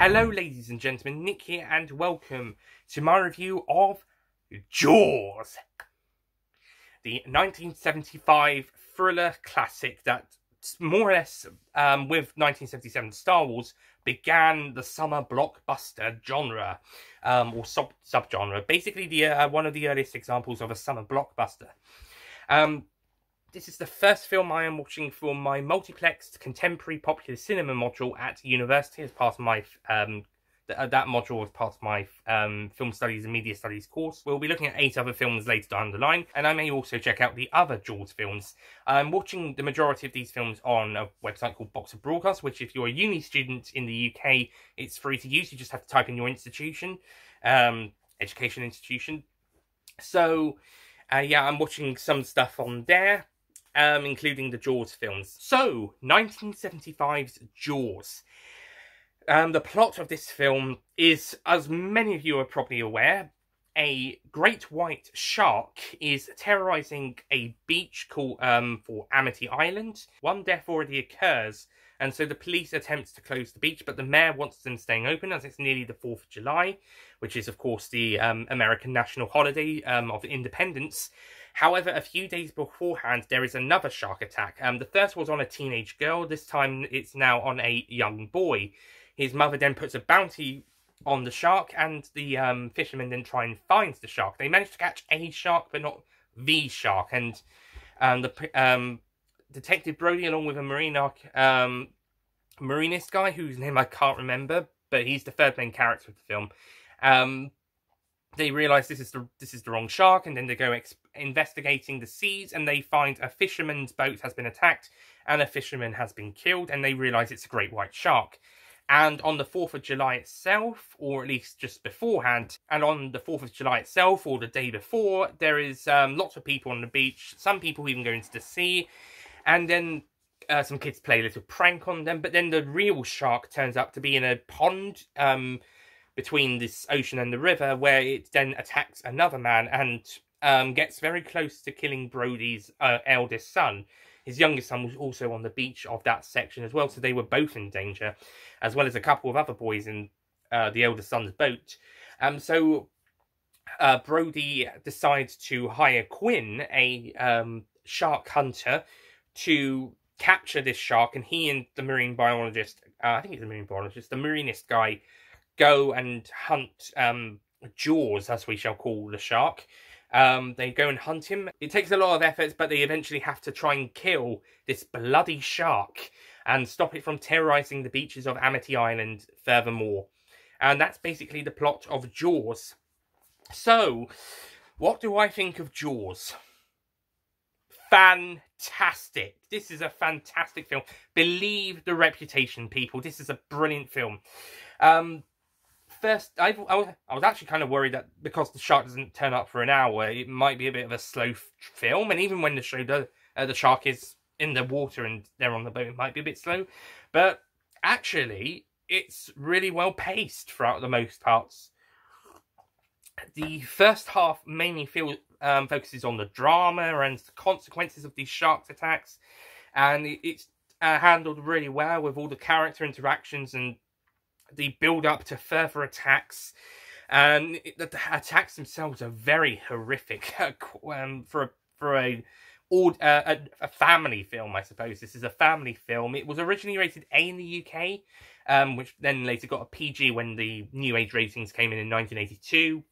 Hello ladies and gentlemen, Nick here and welcome to my review of Jaws. The 1975 thriller classic that more or less with 1977 Star Wars began the summer blockbuster genre or subgenre. Basically one of the earliest examples of a summer blockbuster. This is the first film I am watching for my multiplexed contemporary popular cinema module at university as part of my that module was part of my film studies and media studies course. We'll be looking at 8 other films later down the line, and I may also check out the other Jaws films. I'm watching the majority of these films on a website called Box of Broadcast, which if you're a uni student in the UK, it's free to use. You just have to type in your institution, education institution. So, yeah, I'm watching some stuff on there. Including the Jaws films. So, 1975's Jaws. The plot of this film is, as many of you are probably aware, a great white shark is terrorising a beach called for Amity Island. One death already occurs, and so the police attempts to close the beach, but the mayor wants them staying open as it's nearly the 4th of July, which is of course the American national holiday of independence. However, a few days beforehand, there is another shark attack. The first was on a teenage girl. This time, it's now on a young boy. His mother then puts a bounty on the shark, and the fishermen then try and find the shark. They manage to catch a shark, but not the shark. And the Detective Brody, along with a marinist guy, whose name I can't remember, but he's the third main character of the film. They realise this is the wrong shark, and then they go investigating the seas, and they find a fisherman's boat has been attacked, and a fisherman has been killed, and they realise it's a great white shark. And on the 4th of July itself, or at least just beforehand, and on the 4th of July itself, or the day before, there is lots of people on the beach, some people even go into the sea, and then some kids play a little prank on them, but then the real shark turns up to be in a pond, between this ocean and the river, where it then attacks another man and gets very close to killing Brody's eldest son. His youngest son was also on the beach of that section as well, so they were both in danger, as well as a couple of other boys in the eldest son's boat. So Brody decides to hire Quinn, a shark hunter, to capture this shark, and he and the marine biologist, I think he's a marine biologist, the marinist guy, go and hunt Jaws, as we shall call the shark. They go and hunt him. It takes a lot of effort, but they eventually have to try and kill this bloody shark and stop it from terrorising the beaches of Amity Island furthermore. And that's basically the plot of Jaws. So, what do I think of Jaws? Fantastic. This is a fantastic film. Believe the reputation, people. This is a brilliant film. First, I was actually kind of worried that because the shark doesn't turn up for an hour, it might be a bit of a slow film. And even when the show does, the shark is in the water and they're on the boat, it might be a bit slow. But actually, it's really well paced throughout the most parts. The first half mainly focuses on the drama and the consequences of these shark attacks, and it's handled really well with all the character interactions and the build-up to further attacks. And the attacks themselves are very horrific for a family film, I suppose. This is a family film. It was originally rated A in the UK, which then later got a PG when the new age ratings came in 1982,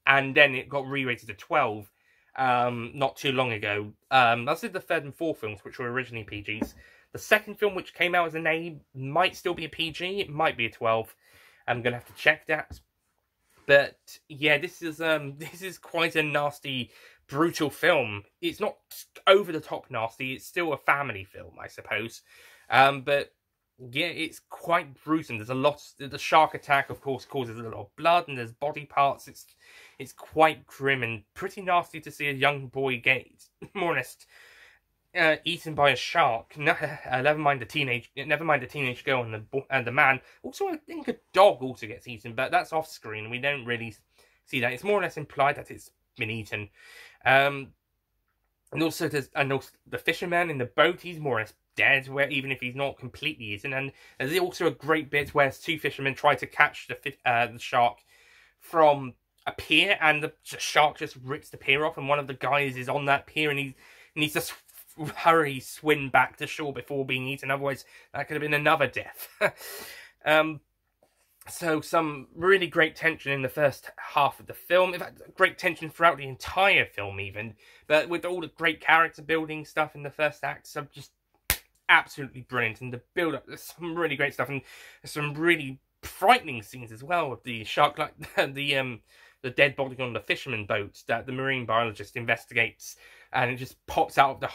and then it got re-rated to 12 not too long ago. That's the third and fourth films, which were originally PGs. The second film, which came out as an A, might still be a PG. It might be a 12. I'm going to have to check that. But, yeah, this is quite a nasty, brutal film. It's not over-the-top nasty. It's still a family film, I suppose. But, yeah, it's quite gruesome. There's a lot... The shark attack, of course, causes a lot of blood, and there's body parts. It's quite grim and pretty nasty to see a young boy get, more or less, eaten by a shark. Never mind the teenage girl and the man. Also, I think a dog also gets eaten, but that's off screen. We don't really see that. It's more or less implied that it's been eaten. And also the fisherman in the boat. He's more or less dead, where even if he's not completely eaten. And there's also a great bit where two fishermen try to catch the shark from a pier, and the shark just rips the pier off, and one of the guys is on that pier, and he needs to swim back to shore before being eaten. Otherwise, that could have been another death. So some really great tension in the first half of the film. In fact, great tension throughout the entire film even. But with all the great character building stuff in the first act, so just absolutely brilliant. And the build-up, there's some really great stuff. And there's some really frightening scenes as well. With the shark, like the dead body on the fisherman boat that the marine biologist investigates. And it just pops out of the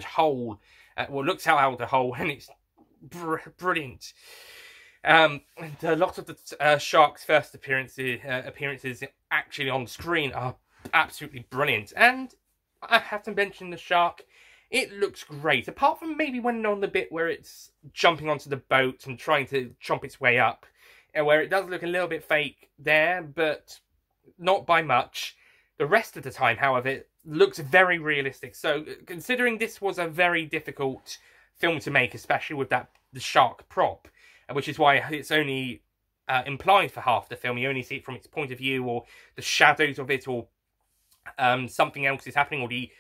hole. Well, looks out of the hole, and it's brilliant. And a lot of the shark's first appearances actually on screen are absolutely brilliant. And I have to mention the shark. It looks great, apart from maybe when on the bit where it's jumping onto the boat and trying to chomp its way up, where it does look a little bit fake there, but not by much. The rest of the time, however, it looks very realistic. So, considering this was a very difficult film to make, especially with the shark prop, which is why it's only implied for half the film. You only see it from its point of view, or the shadows of it, or something else is happening, or the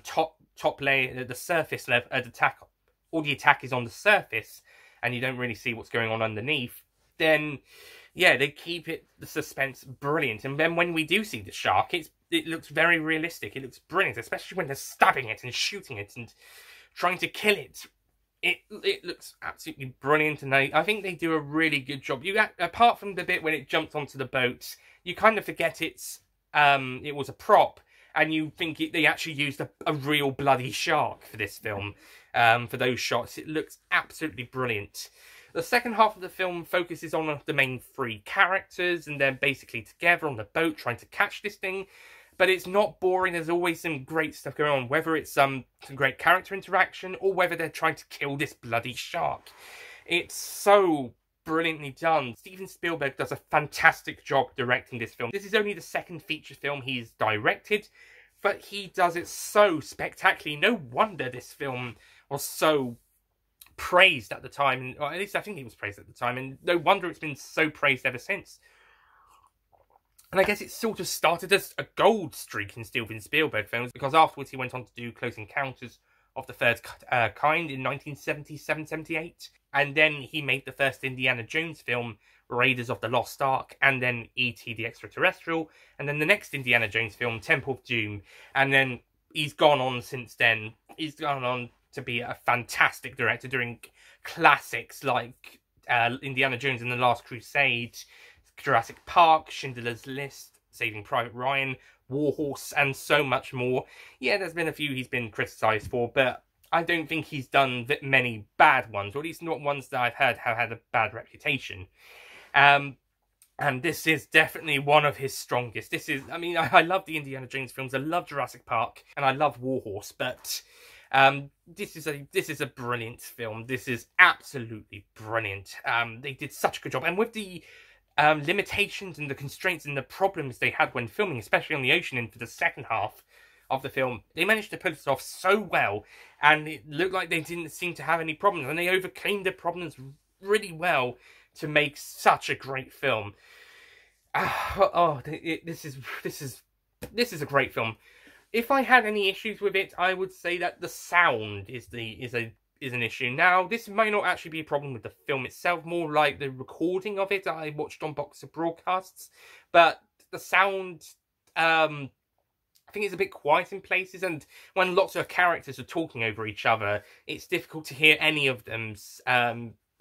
top layer, the surface level, attack, or the attack is on the surface, and you don't really see what's going on underneath. Then, yeah, they keep the suspense brilliant. And then when we do see the shark, it looks very realistic. It looks brilliant, especially when they're stabbing it and shooting it and trying to kill it. It looks absolutely brilliant, and I think they do a really good job. Apart from the bit when it jumps onto the boat, you kind of forget it was a prop, and you think they actually used a real bloody shark for this film, for those shots. It looks absolutely brilliant. The second half of the film focuses on the main three characters, and they're basically together on the boat trying to catch this thing. But it's not boring. There's always some great stuff going on, whether it's some great character interaction or whether they're trying to kill this bloody shark. It's so brilliantly done. Steven Spielberg does a fantastic job directing this film. This is only the second feature film he's directed, but he does it so spectacularly. No wonder this film was so praised at the time, or at least I think it was praised at the time, and no wonder it's been so praised ever since. And I guess it sort of started as a gold streak in Steven Spielberg films, because afterwards he went on to do Close Encounters of the Third Kind in 1977-78. And then he made the first Indiana Jones film, Raiders of the Lost Ark, and then E.T. the Extraterrestrial. And then the next Indiana Jones film, Temple of Doom. And then he's gone on since then. He's gone on to be a fantastic director, doing classics like Indiana Jones and the Last Crusade, Jurassic Park, Schindler's List, Saving Private Ryan, Warhorse, and so much more. Yeah, there's been a few he's been criticised for, but I don't think he's done many bad ones, or at least not ones that I've heard have had a bad reputation. And this is definitely one of his strongest. This is, I mean, I love the Indiana Jones films, I love Jurassic Park, and I love Warhorse, but this is a brilliant film. This is absolutely brilliant. They did such a good job, and with the limitations and the constraints and the problems they had when filming, especially on the ocean and for the second half of the film, they managed to pull it off so well, and it looked like they didn't seem to have any problems, and they overcame the problems really well to make such a great film. This is a great film. If I had any issues with it, I would say that the sound is an issue. Now, this may not actually be a problem with the film itself, more like the recording of it that I watched on Boxer Broadcasts. But the sound, I think it's a bit quiet in places, and when lots of characters are talking over each other, it's difficult to hear any of them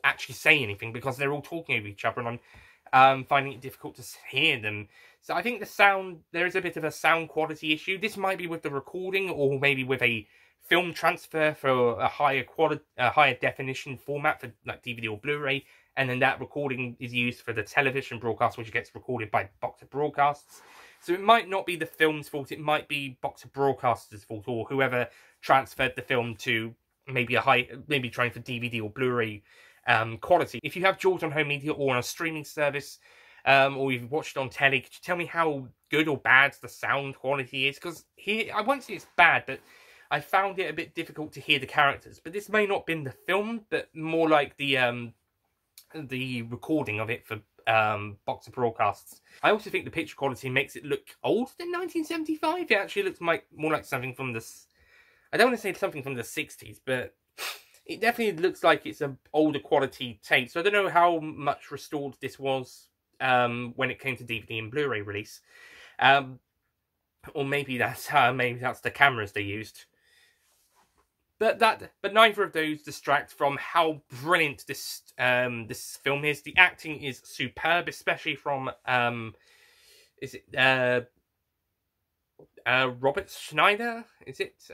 actually say anything, because they're all talking over each other, and I'm finding it difficult to hear them. So I think the sound, there is a bit of a sound quality issue. This might be with the recording, or maybe with a film transfer for a higher quality, higher definition format for like DVD or Blu-ray, and then that recording is used for the television broadcast, which gets recorded by Boxer Broadcasts. So it might not be the film's fault, it might be Boxer Broadcasters' fault, or whoever transferred the film to maybe trying for DVD or Blu-ray quality. If you have Jaws on home media or on a streaming service, or you've watched it on telly, could you tell me how good or bad the sound quality is? Because here, I won't say it's bad, but I found it a bit difficult to hear the characters. But this may not have been the film, but more like the recording of it for boxer broadcasts. I also think the picture quality makes it look older than 1975. It actually looks more like something from the... I don't want to say something from the 60s, but it definitely looks like it's an older quality tape. So I don't know how much restored this was when it came to DVD and Blu-ray release. Or maybe that's the cameras they used. But neither of those distract from how brilliant this film is. The acting is superb, especially from Robert Schneider? Is it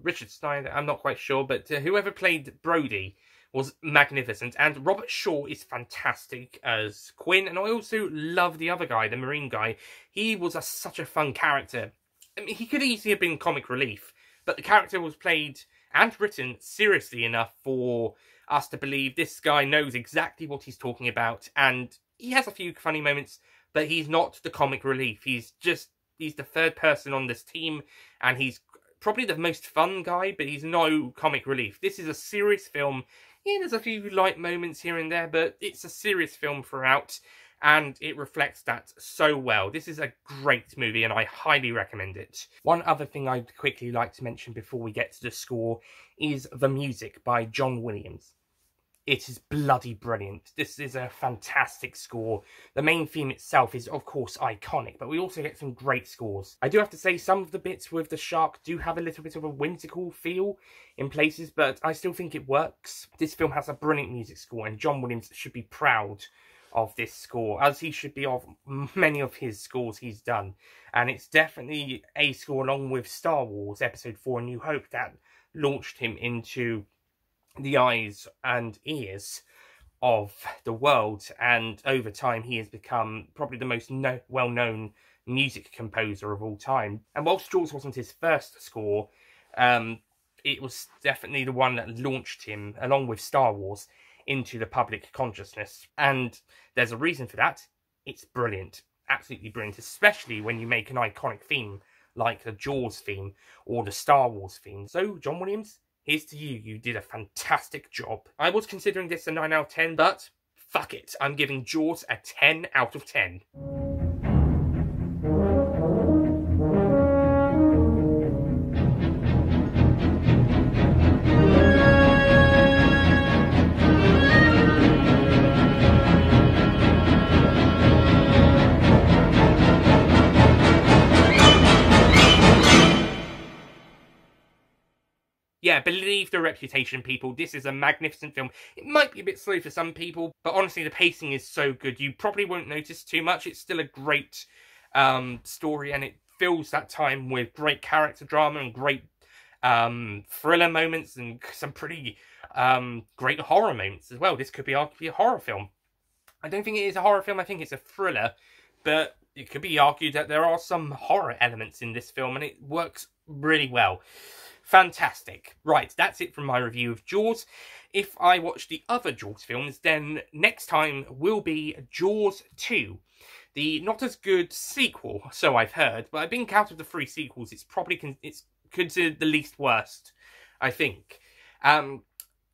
Richard Schneider? I'm not quite sure, but whoever played Brody was magnificent, and Robert Shaw is fantastic as Quinn, and I also love the other guy, the Marine guy. He was such a fun character. I mean, he could easily have been comic relief, but the character was played and written seriously enough for us to believe this guy knows exactly what he's talking about, and he has a few funny moments, but he's not the comic relief. He's the third person on this team, and he's probably the most fun guy, but he's no comic relief. This is a serious film. Yeah, there's a few light moments here and there, but it's a serious film throughout, and it reflects that so well. This is a great movie, and I highly recommend it. One other thing I'd quickly like to mention before we get to the score is the music by John Williams. It is bloody brilliant. This is a fantastic score. The main theme itself is, of course, iconic, but we also get some great scores. I do have to say, some of the bits with the shark do have a little bit of a whimsical feel in places, but I still think it works. This film has a brilliant music score, and John Williams should be proud of this score, as he should be of many of his scores he's done. And it's definitely a score, along with Star Wars Episode 4: A New Hope, that launched him into the eyes and ears of the world, and over time he has become probably the most well-known music composer of all time. And whilst Jaws wasn't his first score, it was definitely the one that launched him, along with Star Wars, into the public consciousness. And there's a reason for that. It's brilliant. Absolutely brilliant, especially when you make an iconic theme like the Jaws theme or the Star Wars theme. So, John Williams, here's to you. You did a fantastic job. I was considering this a 9 out of 10, but fuck it. I'm giving Jaws a 10 out of 10. Yeah, believe the reputation, people. This is a magnificent film. It might be a bit slow for some people, but honestly, the pacing is so good. You probably won't notice too much. It's still a great story, and it fills that time with great character drama and great thriller moments and some pretty great horror moments as well. This could be arguably a horror film. I don't think it is a horror film. I think it's a thriller, but it could be argued that there are some horror elements in this film, and it works really well. Fantastic. Right, that's it from my review of Jaws. If I watch the other Jaws films, then next time will be Jaws 2. The not as good sequel, so I've heard, but I think out of the 3 sequels, it's probably it's considered the least worst, I think. The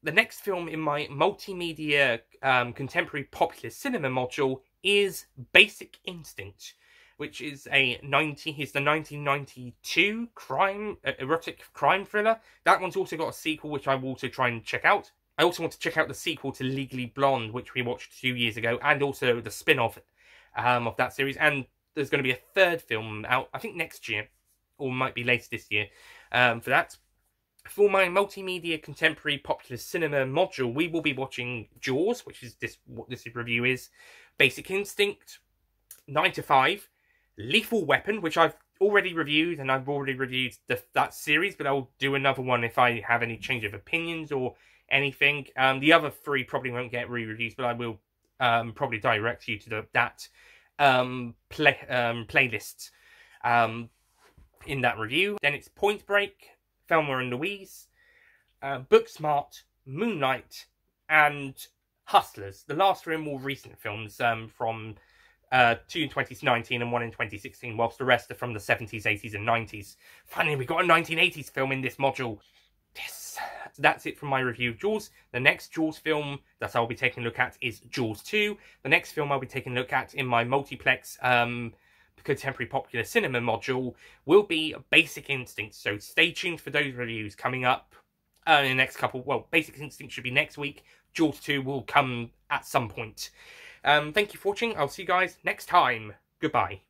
next film in my multimedia contemporary popular cinema module is Basic Instinct, which is the 1992 erotic crime thriller. That one's also got a sequel, which I will also try and check out. I also want to check out the sequel to Legally Blonde, which we watched 2 years ago, and also the spin-off of that series. And there's going to be a third film out, I think next year, or might be later this year, for that. For my multimedia contemporary popular cinema module, we will be watching Jaws, which is what this review is, Basic Instinct, 9 to 5, Lethal Weapon, which I've already reviewed, and I've already reviewed that series, but I'll do another one if I have any change of opinions or anything. The other 3 probably won't get re-reviews, but I will probably direct you to that playlist in that review. Then it's Point Break, Thelma and Louise, Booksmart, Moonlight, and Hustlers. The last 3 are more recent films from 2 in 2019 and 1 in 2016, whilst the rest are from the 70s, 80s and 90s. Finally, we got a 1980s film in this module. Yes, so that's it from my review of Jaws. The next Jaws film that I'll be taking a look at is Jaws 2. The next film I'll be taking a look at in my multiplex contemporary popular cinema module will be Basic Instinct. So stay tuned for those reviews coming up in the next couple. Well, Basic Instinct should be next week. Jaws 2 will come at some point. Thank you for watching. I'll see you guys next time. Goodbye.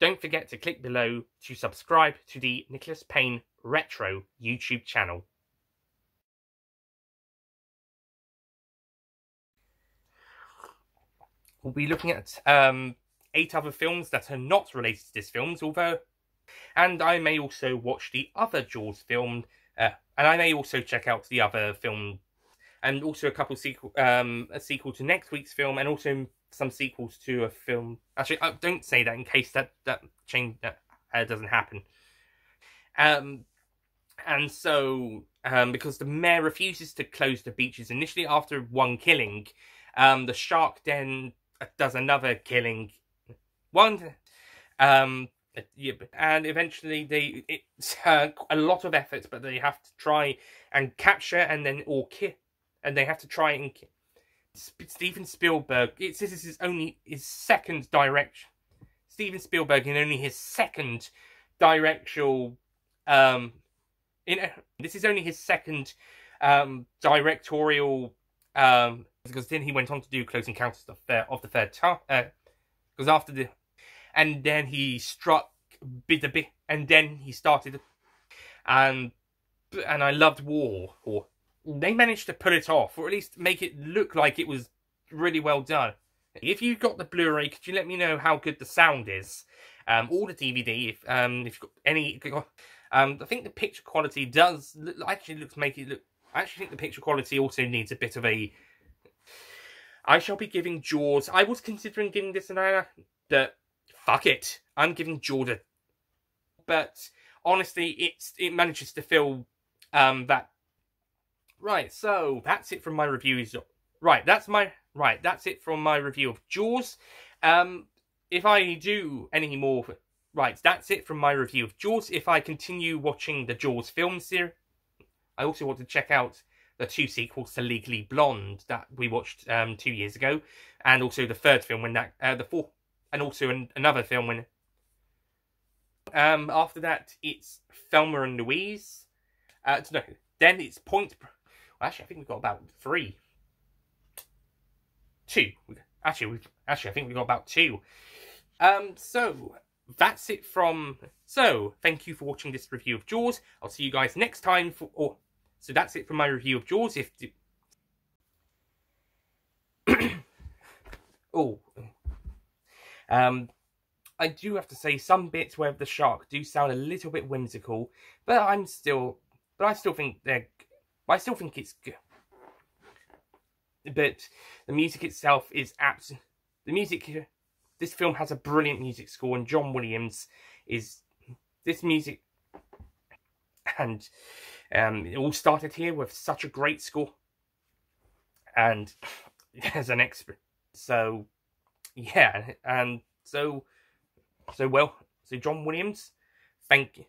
Don't forget to click below to subscribe to the Nicholas Payne Retro YouTube channel. We'll be looking at 8 other films that are not related to this film, and I may also watch the other Jaws film, and I may also check out the other film, and also a sequel to next week's film, and also some sequels to a film. Actually, don't say that in case that change doesn't happen. And so, because the mayor refuses to close the beaches initially after one killing, the shark then does another killing. And eventually it's a lot of effort, but they have to try and capture and then and they have to try and Steven Spielberg. This is only his second direction. Steven Spielberg in only his second directorial. This is only his second directorial. Because then he went on to do Close Encounters of the Third Time. Because after and then he struck a bit, and then he started. And I loved War. They managed to pull it off, or at least make it look like it was really well done. If you got the Blu-ray, could you let me know how good the sound is? Or the DVD, if you've got any. I think the picture quality does actually make it look. I actually think the picture quality also needs a bit of a. I shall be giving Jaws. I was considering giving this an hour, but fuck it, I'm giving Jaws a. But honestly, it manages to fill that. Right, so that's it from my reviews. That's it from my review of Jaws. If I do any more, that's it from my review of Jaws. If I continue watching the Jaws film series, I also want to check out the 2 sequels to Legally Blonde that we watched 2 years ago, and also the third film when the fourth, and also another film when. After that, it's Thelma and Louise. No, then it's Point. Actually, I think we've got about 3. 2. Actually, I think we've got about 2. So that's it from. So thank you for watching this review of Jaws. I'll see you guys next time for. So that's it from my review of Jaws. I do have to say some bits where the shark do sound a little bit whimsical, but I still think it's good. But the music itself is this film has a brilliant music score, and John Williams is this music, and it all started here with such a great score, and as an expert. So yeah, and so John Williams, thank you.